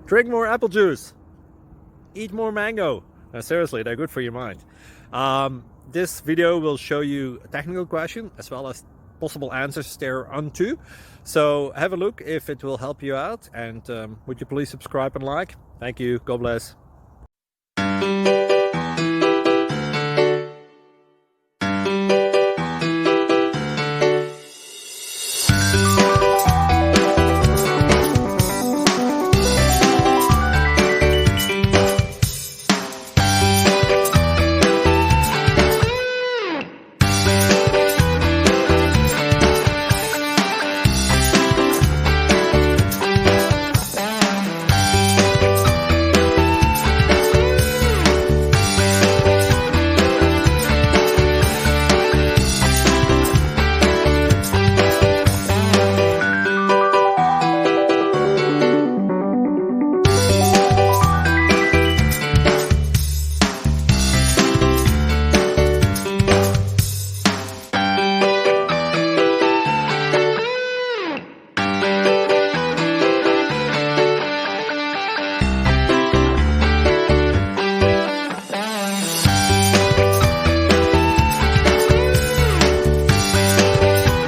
Drink more apple juice. Eat more mango. No, seriously, they're good for your mind. This video will show you a technical question as well as possible answers thereunto. So have a look if it will help you out, and would you please subscribe and like? Thank you. God bless.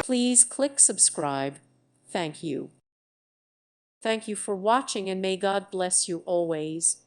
Please click subscribe. Thank you. Thank you for watching, and may God bless you always.